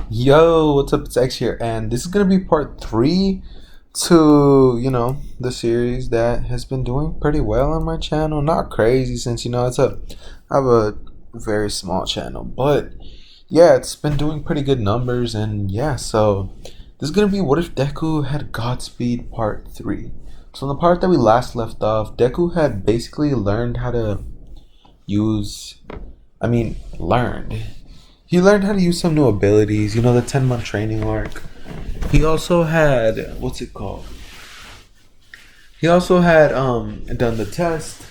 Yo, what's up? It's X here, and this is gonna be part three to the series that has been doing pretty well on my channel. Not crazy since I have a very small channel, but yeah, it's been doing pretty good numbers, and yeah, so this is gonna be what if Deku had Godspeed part three. So in the part that we last left off, Deku had basically learned how to use. Learned. He learned how to use some new abilities, the 10-month training arc. He also had, what's it called? He also had done the test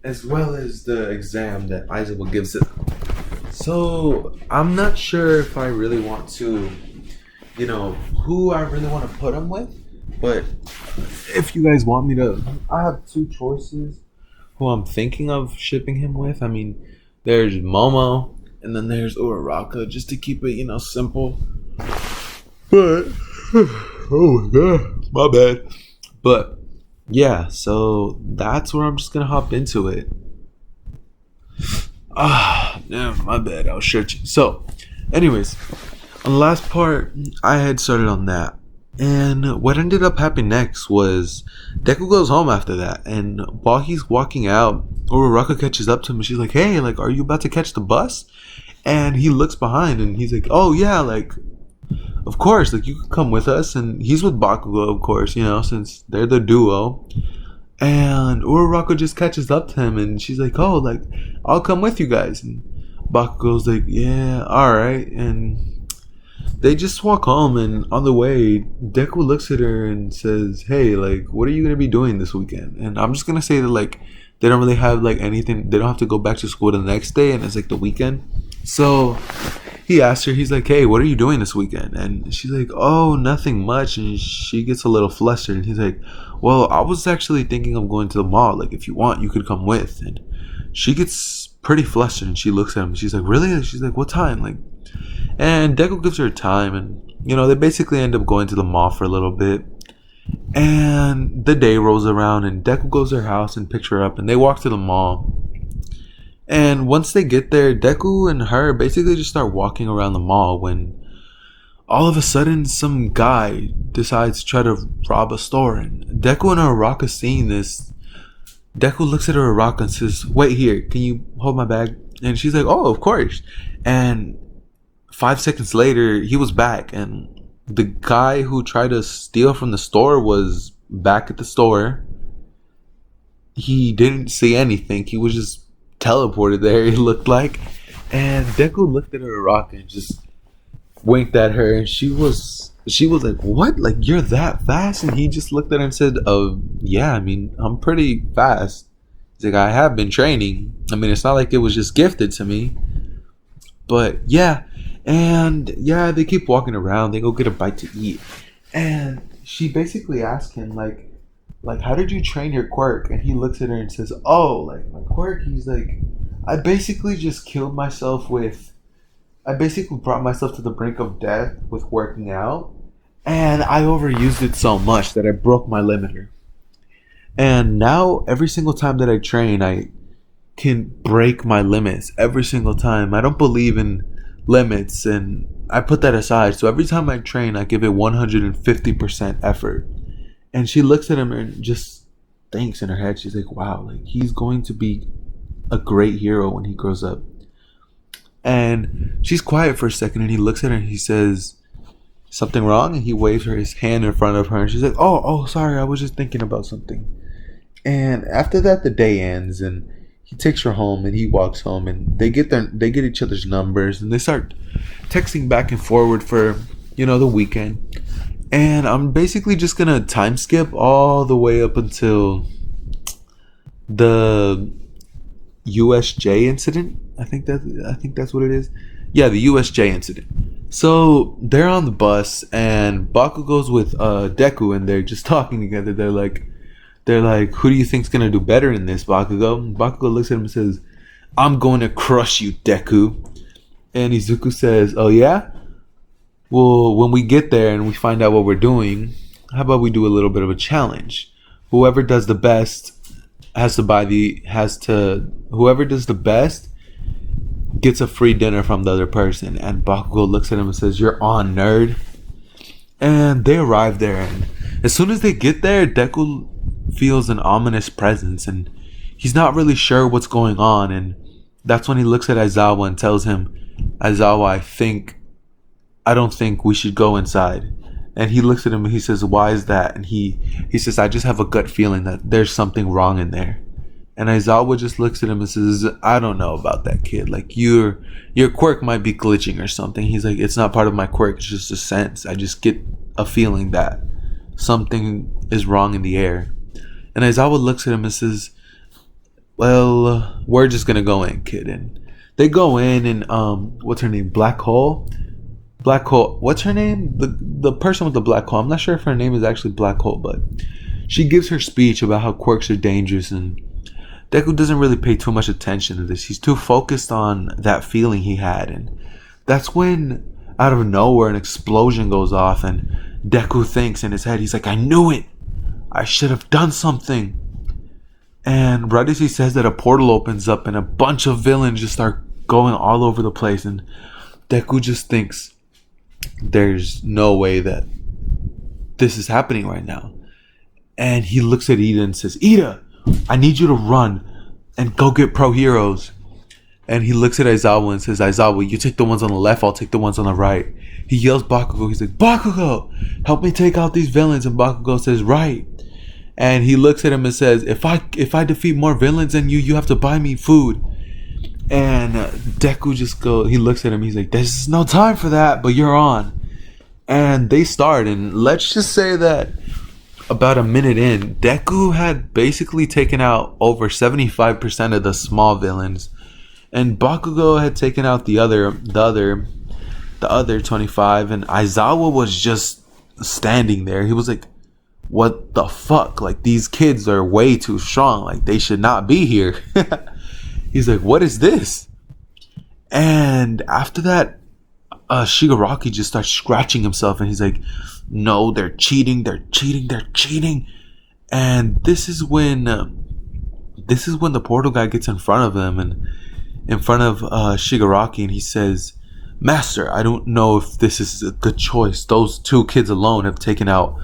as well as the exam that Aizawa gives it. So I'm not sure if I really want to, who I really want to put him with. But if you guys want me to, I have two choices who I'm thinking of shipping him with. There's Momo, and then there's Uraraka, just to keep it, simple. But, oh my god, my bad. But, yeah, so that's where I'm just gonna hop into it. Damn, my bad, I'll shut you. So, anyways, on the last part, I had started on that. And what ended up happening next was Deku goes home after that, and while he's walking out, Uraraka catches up to him and she's like, "Hey, like, are you about to catch the bus?" And he looks behind and he's like, "Oh yeah, like, of course, like you can come with us." And he's with Bakugo, of course, since they're the duo. And Uraraka just catches up to him and she's like, "Oh, like, I'll come with you guys." And Bakugo's like, "Yeah, alright." And they just walk home, and on the way, Deku looks at her and says, "Hey, like, what are you gonna be doing this weekend?" And I'm just gonna say that, like, they don't really have like anything. They don't have to go back to school the next day, and it's like the weekend. So he asks her, he's like, "Hey, what are you doing this weekend?" And she's like, "Oh, nothing much." And she gets a little flustered, and he's like, "Well, I was actually thinking of going to the mall. Like, if you want, you could come with." And she gets pretty flustered, and she looks at him. And she's like, "Really?" And she's like, "What time?" Like. And Deku gives her time, and they basically end up going to the mall for a little bit. And the day rolls around, and Deku goes to her house and picks her up, and they walk to the mall. And once they get there, Deku and her basically just start walking around the mall when all of a sudden some guy decides to try to rob a store. And Deku and Uraraka seeing this, Deku looks at Uraraka and says, "Wait here, can you hold my bag?" And she's like, "Oh, of course." And 5 seconds later, he was back, and the guy who tried to steal from the store was back at the store. He didn't see anything. He was just teleported there, it looked like. And Deku looked at Uraraka and just winked at her, and she was like, "What? Like, you're that fast?" And he just looked at her and said, yeah, I'm pretty fast." He's like, "I have been training. It's not like it was just gifted to me." But yeah. And yeah, they keep walking around. They go get a bite to eat, and she basically asks him like, "How did you train your quirk?" And he looks at her and says, "Oh, like my quirk." He's like, "I basically just killed myself with. I basically brought myself to the brink of death with working out, and I overused it so much that I broke my limiter. And now every single time that I train, I can break my limits every single time. I don't believe in limits, and I put that aside. So every time I train, I give it 150% effort." And she looks at him and just thinks in her head, she's like, "Wow, like, he's going to be a great hero when he grows up." And she's quiet for a second, and he looks at her and he says, "Something wrong?" And he waves her his hand in front of her, and she's like, oh, sorry, I was just thinking about something." And after that, the day ends, and he takes her home, and he walks home, and they get each other's numbers, and they start texting back and forward for the weekend. And I'm basically just gonna time skip all the way up until the USJ incident. I think that's what it is. Yeah, the USJ incident. So they're on the bus, and Bakugo's with Deku, and they're just talking together. They're like, "Who do you think's gonna do better in this, Bakugo?" And Bakugo looks at him and says, "I'm going to crush you, Deku." And Izuku says, "Oh yeah? Well, when we get there and we find out what we're doing, how about we do a little bit of a challenge? Whoever does the best whoever does the best gets a free dinner from the other person. And Bakugo looks at him and says, "You're on, nerd." And they arrive there, and as soon as they get there, Deku feels an ominous presence, and he's not really sure what's going on. And that's when he looks at Aizawa and tells him, "Aizawa, I don't think we should go inside." And he looks at him and he says, "Why is that?" And he says, "I just have a gut feeling that there's something wrong in there." And Aizawa just looks at him and says, "I don't know about that, kid. Like, your quirk might be glitching or something." He's like, "It's not part of my quirk. It's just a sense. I just get a feeling that something is wrong in the air." And Aizawa looks at him and says, "Well, we're just gonna go in, kid." And they go in, and what's her name? Black Hole. What's her name? The person with the black hole. I'm not sure if her name is actually Black Hole, but she gives her speech about how quirks are dangerous, and Deku doesn't really pay too much attention to this. He's too focused on that feeling he had. And that's when, out of nowhere, an explosion goes off, and Deku thinks in his head, he's like, "I knew it. I should have done something." And right as he says that, a portal opens up, and a bunch of villains just start going all over the place. And Deku just thinks, there's no way that this is happening right now. And he looks at Ida and says, "Ida, I need you to run and go get pro heroes." And he looks at Aizawa and says, "Aizawa, you take the ones on the left, I'll take the ones on the right." He yells Bakugo. He's like, "Bakugo, help me take out these villains." And Bakugo says, "Right." And he looks at him and says, if I defeat more villains than you have to buy me food." And Deku just goes, he looks at him, he's like, "There's no time for that, but you're on." And they start, and let's just say that about a minute in, Deku had basically taken out over 75% of the small villains, and Bakugo had taken out the other 25, and Aizawa was just standing there. He was like, "What the fuck? Like, these kids are way too strong. Like, they should not be here." He's like, "What is this?" And after that, Shigaraki just starts scratching himself, and he's like, "No, they're cheating. And this is when the portal guy gets in front of him, and in front of Shigaraki, and he says, "Master, I don't know if this is a good choice. Those two kids alone have taken out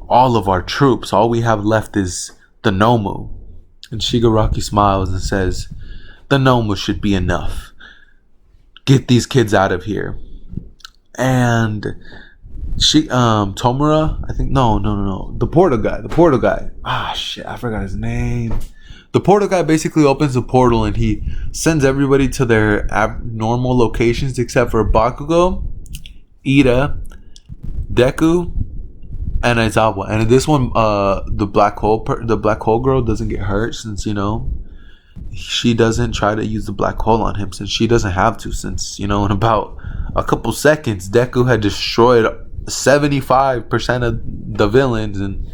all of our troops. All we have left is the Nomu." And Shigaraki smiles and says, "The Nomu should be enough. Get these kids out of here." And Tomura, I think, no, the portal guy. Ah, shit, I forgot his name. The portal guy basically opens the portal, and he sends everybody to their abnormal locations except for Bakugo, Ida, Deku, and Aizawa. And in this one, the black hole girl doesn't get hurt, since, she doesn't try to use the black hole on him, since she doesn't have to, since, in about a couple seconds, Deku had destroyed 75% of the villains, and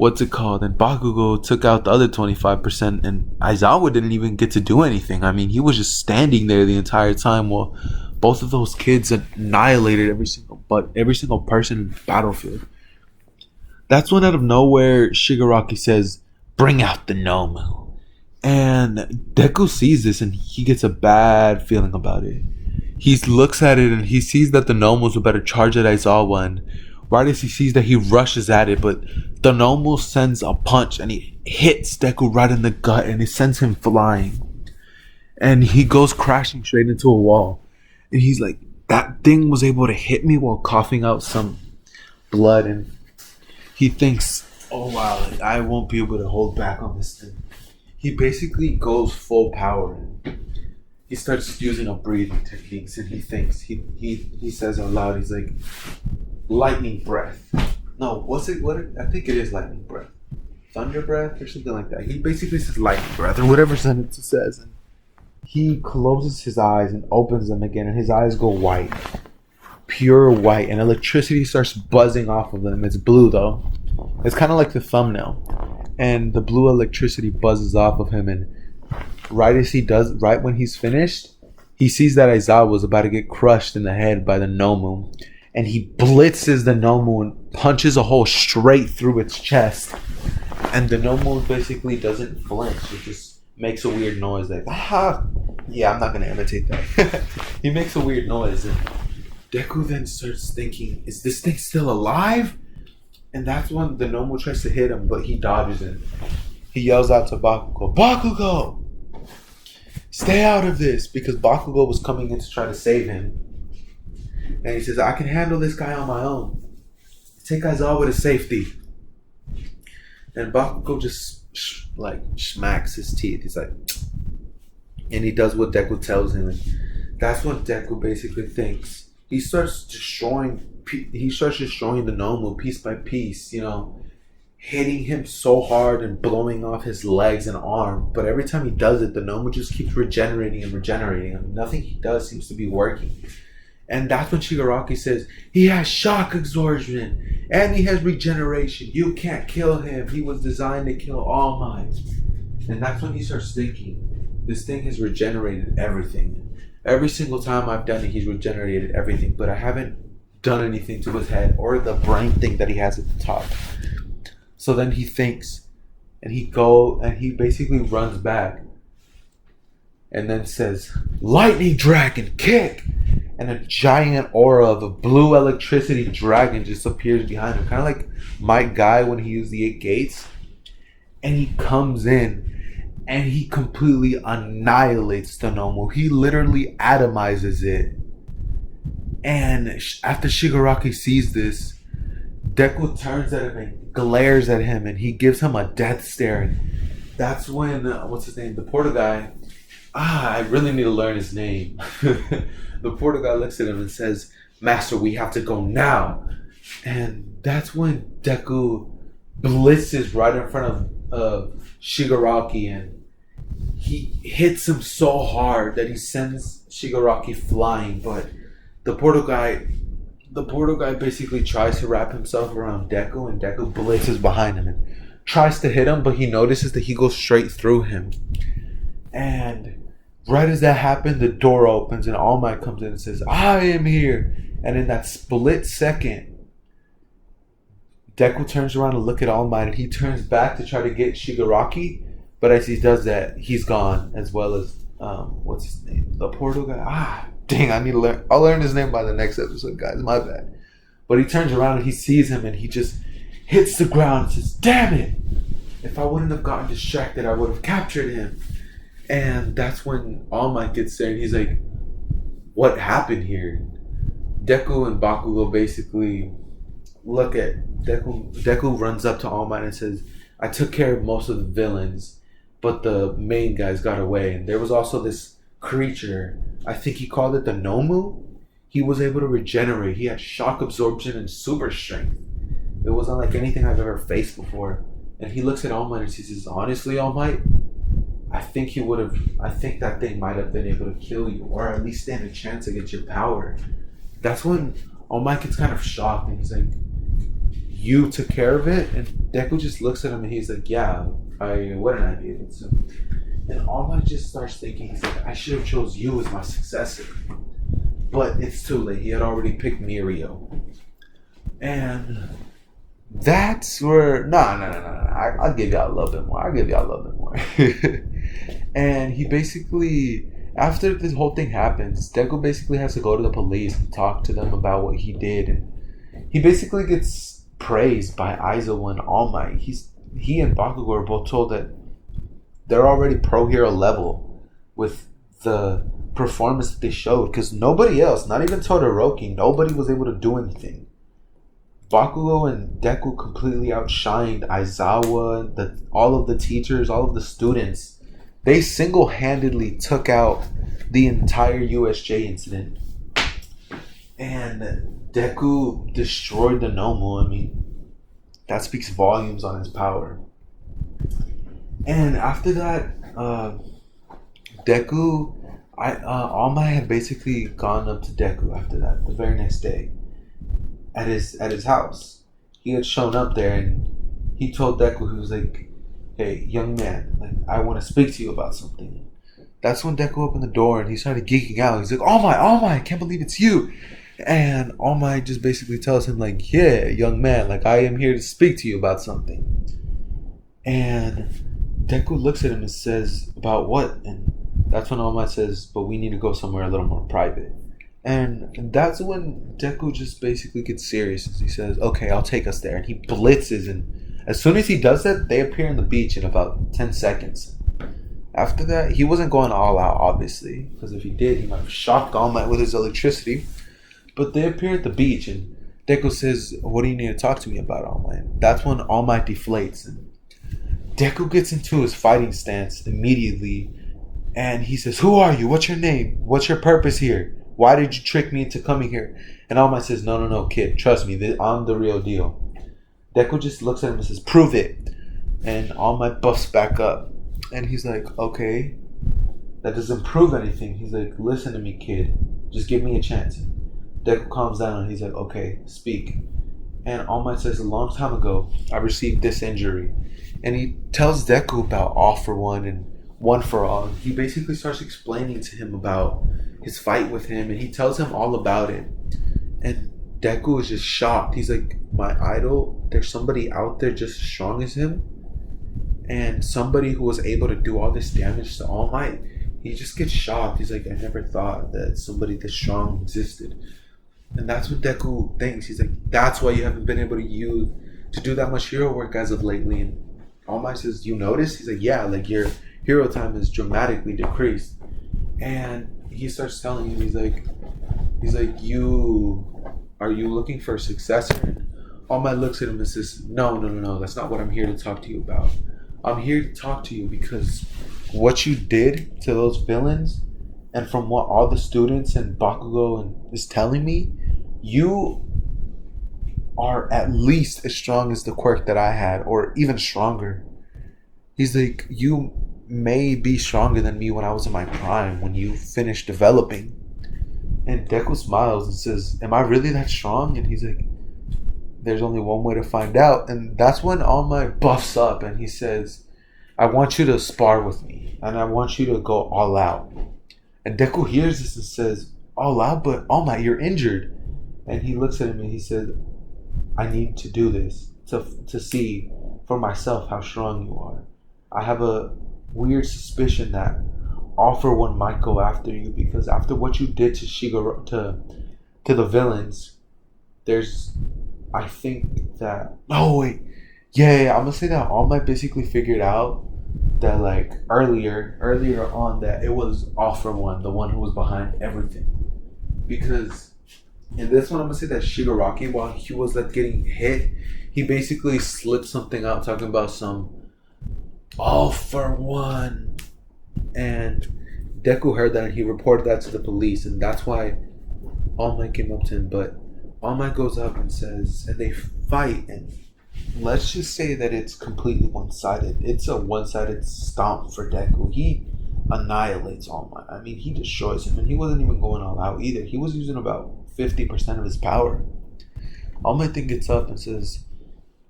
and Bakugo took out the other 25%, and Aizawa didn't even get to do anything. I mean, he was just standing there the entire time while both of those kids annihilated every single person in the battlefield. That's when, out of nowhere, Shigaraki says, "Bring out the Nomu." And Deku sees this, and he gets a bad feeling about it. He looks at it, and he sees that the Nomus are about to charge at Aizawa, and right as he sees that, he rushes at it, but the Nomu sends a punch, and he hits Deku right in the gut, and it sends him flying. And he goes crashing straight into a wall. And he's like, "That thing was able to hit me while coughing out some blood." And he thinks, "Oh wow, I won't be able to hold back on this thing." He basically goes full power. He starts using a breathing techniques, and he thinks, he says out loud, he's like, "Lightning breath." No, I think it is lightning breath. Thunder breath or something like that. He basically says lightning breath, or whatever sentence it says. And he closes his eyes and opens them again, and his eyes go white. Pure white, and electricity starts buzzing off of them. It's blue though. It's kind of like the thumbnail. And the blue electricity buzzes off of him, and right when he's finished, he sees that Aizawa was about to get crushed in the head by the Nomu, and he blitzes the Nomu and punches a hole straight through its chest, and the Nomu basically doesn't flinch. It just makes a weird noise like, "Ah!" Yeah, I'm not gonna imitate that. He makes a weird noise, and Deku then starts thinking, "Is this thing still alive?" And that's when the Nomu tries to hit him, but he dodges it. He yells out to Bakugo, "Bakugo, stay out of this!" Because Bakugo was coming in to try to save him, and he says, "I can handle this guy on my own. Take Aizawa to safety." And Bakugo just smacks his teeth. He's like, and he does what Deku tells him. And that's what Deku basically thinks. He starts destroying the Nomu piece by piece. Hitting him so hard and blowing off his legs and arm. But every time he does it, the Nomu just keeps regenerating and regenerating. I mean, nothing he does seems to be working. And that's when Shigaraki says, "He has shock absorption and he has regeneration. You can't kill him. He was designed to kill All Might." And that's when he starts thinking, this thing has regenerated everything. Every single time I've done it, he's regenerated everything. But I haven't done anything to his head or the brain thing that he has at the top. So then he thinks, and he basically runs back and then says, "Lightning Dragon, kick!" And a giant aura of a blue electricity dragon just appears behind him. Kind of like Might Guy when he used the 8 gates. And he comes in and he completely annihilates the Nomu. He literally atomizes it. And after Shigaraki sees this, Deku turns at him and glares at him, and he gives him a death stare. And that's when, what's his name? The Porta guy. I really need to learn his name. The Porta guy looks at him and says, "Master, we have to go now." And that's when Deku blitzes right in front of Shigaraki, and he hits him so hard that he sends Shigaraki flying. But the Porta guy basically tries to wrap himself around Deku, and Deku blitzes behind him and tries to hit him, but he notices that he goes straight through him. And right as that happens, the door opens and All Might comes in and says, "I am here." And in that split second, Deku turns around to look at All Might, and he turns back to try to get Shigaraki. But as he does that, he's gone, as well as what's his name? The Portal guy. Dang, I need to learn. I'll learn his name by the next episode, guys. My bad. But he turns around and he sees him, and he just hits the ground and says, "Damn it! If I wouldn't have gotten distracted, I would have captured him." And that's when All Might gets there, and he's like, "What happened here?" Deku and Bakugo basically look at Deku. Deku runs up to All Might and says, "I took care of most of the villains, but the main guys got away. And there was also this creature, I think he called it the Nomu. He was able to regenerate. He had shock absorption and super strength. It wasn't like anything I've ever faced before." And he looks at All Might and he says, "Honestly, All Might, I think that thing might have been able to kill you, or at least stand a chance against your power." That's when All Might gets kind of shocked, and he's like, "You took care of it?" And Deku just looks at him and he's like, "Yeah, wouldn't I be able to?" And All Might just starts thinking, he's like, "I should have chose you as my successor. But it's too late. He had already picked Mirio." And that's where I'll give y'all a little bit more. And he basically, after this whole thing happens, Deku basically has to go to the police and talk to them about what he did. And he basically gets praised by Aizawa and All Might. He and Bakugo are both told that they're already pro hero level with the performance that they showed, because nobody else, not even Todoroki, nobody was able to do anything. Bakugo and Deku completely outshined Aizawa, all of the teachers, all of the students. They single-handedly took out the entire USJ incident. And Deku destroyed the Nomu. I mean, that speaks volumes on his power. And after that, Deku, All Might had basically gone up to Deku after that, the very next day. At his house, he had shown up there, and he told Deku, he was like, "Hey, young man, like, I want to speak to you about something." That's when Deku opened the door and he started geeking out. He's like, All Might, I can't believe it's you." And All Might just basically tells him like, "Yeah, young man, like, I am here to speak to you about something." And Deku looks at him and says, "About what?" And That's when All Might says, but we need to go somewhere a little more private. And that's when Deku just basically gets serious. He says, okay, I'll take us there. And he blitzes. And as soon as he does that, they appear on the beach in about 10 seconds. After that, he wasn't going all out, obviously. Because if he did, he might have shocked All Might with his electricity. But they appear at the beach. And Deku says, what do you need to talk to me about, All Might? That's when All Might deflates. And Deku gets into his fighting stance immediately. And he says, who are you? What's your name? What's your purpose here? Why did you trick me into coming here? And All Might says, no, kid. Trust me. I'm the real deal. Deku just looks at him and says, prove it. And All Might buffs back up. And he's like, okay. That doesn't prove anything. He's like, listen to me, kid. Just give me a chance. Deku calms down and he's like, okay, speak. And All Might says, a long time ago, I received this injury. And he tells Deku about All for One and One for All. He basically starts explaining to him about his fight with him, and he tells him all about it. And Deku is just shocked. He's like, my idol, there's somebody out there just as strong as him, and somebody who was able to do all this damage to All Might. He just gets shocked. He's like, I never thought that somebody this strong existed. And that's what Deku thinks. He's like, that's why you haven't been able to do that much hero work as of lately. And All Might says, you notice? He's like, yeah, like your hero time is dramatically decreased. And he starts telling him, he's like, are you looking for a successor? And All Might looks at him and says, no, that's not what I'm here to talk to you about. I'm here to talk to you because what you did to those villains, and from what all the students and Bakugo is telling me, you are at least as strong as the quirk that I had, or even stronger. He's like, you may be stronger than me when I was in my prime, when you finished developing. And Deku smiles and says, am I really that strong? And he's like, there's only one way to find out. And that's when All Might buffs up and he says, I want you to spar with me, and I want you to go all out. And Deku hears this and says, all out? But All Might, you're injured. And he looks at him and he said, I need to do this to see for myself how strong you are. I have a weird suspicion that All for One might go after you, because after what you did to Shigoro, to the villains, I think that, I'm gonna say that All Might basically figured out that, like, earlier on, that it was All for One, the one who was behind everything. Because in this one, I'm gonna say that Shigaraki, while he was like getting hit, he basically slipped something out talking about some All for One. And Deku heard that and he reported that to the police, and that's why All Might came up to him. But All Might goes up and says, and they fight, and let's just say that it's completely one-sided. It's a one-sided stomp for Deku. He annihilates All Might. I mean, he destroys him, and he wasn't even going all out either. He was using about 50% of his power. All Might then gets up and says,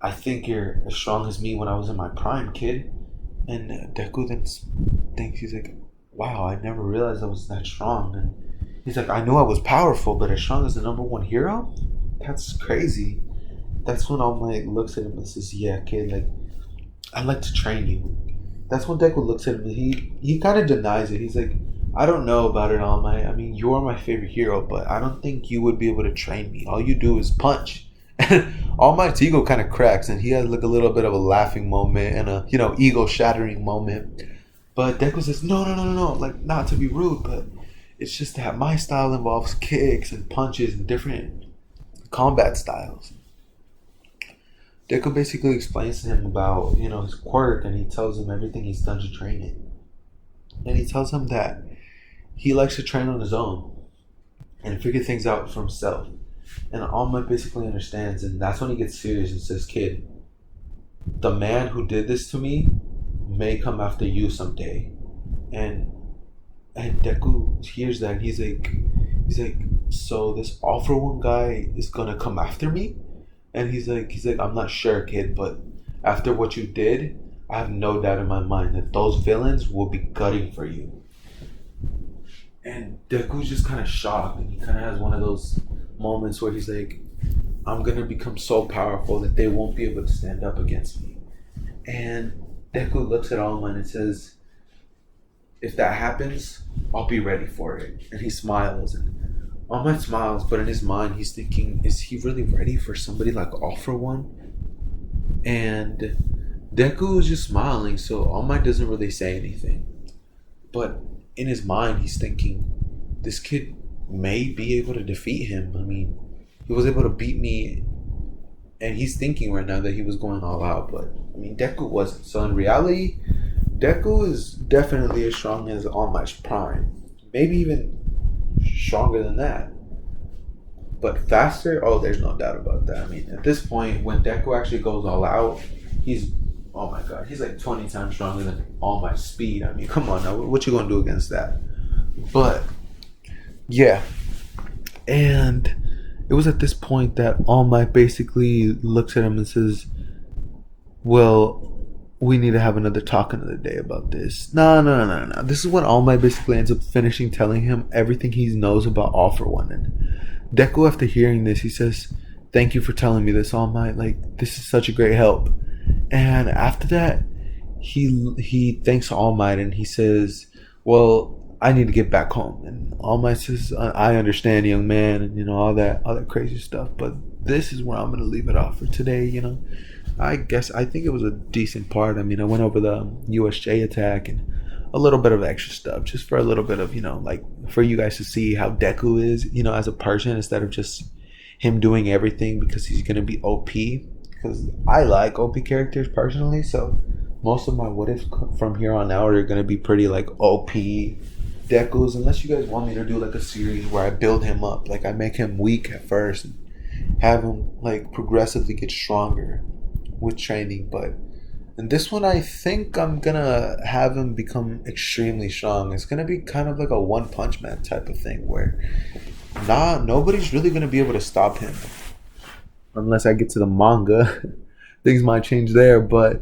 I think you're as strong as me when I was in my prime, kid. And Deku then thinks, he's like, wow, I never realized I was that strong. And he's like, I knew I was powerful, but as strong as the number one hero? That's crazy. That's when All Might looks at him and says, yeah, kid, like, I'd like to train you. That's when Deku looks at him and he kind of denies it. He's like, I don't know about it, All Might. I mean, you are my favorite hero, but I don't think you would be able to train me. All you do is punch. All Might's ego kind of cracks, and he has like a little bit of a laughing moment and a, ego shattering moment. But Deku says, no, like, not to be rude, but it's just that my style involves kicks and punches and different combat styles. Deku basically explains to him about, his quirk, and he tells him everything he's done to train it. And he tells him that he likes to train on his own and figure things out for himself. And All Might basically understands, and that's when he gets serious and says, kid, the man who did this to me may come after you someday. And Deku hears that, and he's like, so this All for One guy is gonna come after me? And he's like, I'm not sure, kid, but after what you did, I have no doubt in my mind that those villains will be gutting for you. And Deku's just kind of shocked, and he kind of has one of those moments where he's like, I'm gonna become so powerful that they won't be able to stand up against me. And Deku looks at All Might and says, if that happens, I'll be ready for it. And he smiles, and All Might smiles, but in his mind, he's thinking, is he really ready for somebody like All for One? And Deku is just smiling, so All Might doesn't really say anything. But in his mind, he's thinking, this kid may be able to defeat him. I mean, he was able to beat me, and he's thinking right now that he was going all out, but I mean, Deku wasn't. So in reality, Deku is definitely as strong as All Might's prime, maybe even stronger than that. But faster? Oh, there's no doubt about that. I mean, at this point, when Deku actually goes all out, he's oh my god, he's like 20 times stronger than All Might's speed. I mean, come on now, what you gonna do against that? But yeah, and it was at this point that All Might basically looks at him and says, "Well, we need to have another talk another day about this." No. This is when All Might basically ends up finishing telling him everything he knows about All for One. And Deku, after hearing this, he says, "Thank you for telling me this, All Might. Like, this is such a great help." And after that, he thanks All Might and he says, "Well, I need to get back home." And All Might says, "I understand, young man," and all that crazy stuff. But this is where I'm gonna leave it off for today. I think it was a decent part. I mean, I went over the USJ attack and a little bit of extra stuff, just for a little bit of like for you guys to see how Deku is, as a person, instead of just him doing everything because he's gonna be OP. Because I like OP characters personally, so most of my what ifs from here on out are gonna be pretty like OP Dekus, unless you guys want me to do like a series where I build him up, like I make him weak at first and have him like progressively get stronger with training. But in this one, I think I'm gonna have him become extremely strong. It's gonna be kind of like a One Punch Man type of thing where nobody's really gonna be able to stop him unless I get to the manga. Things might change there, but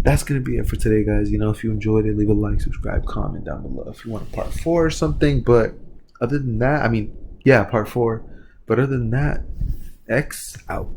that's gonna be it for today, guys. If you enjoyed it, leave a like, subscribe, comment down below if you want a part 4 or something. But other than that, I mean, yeah, part 4. But other than that, X out.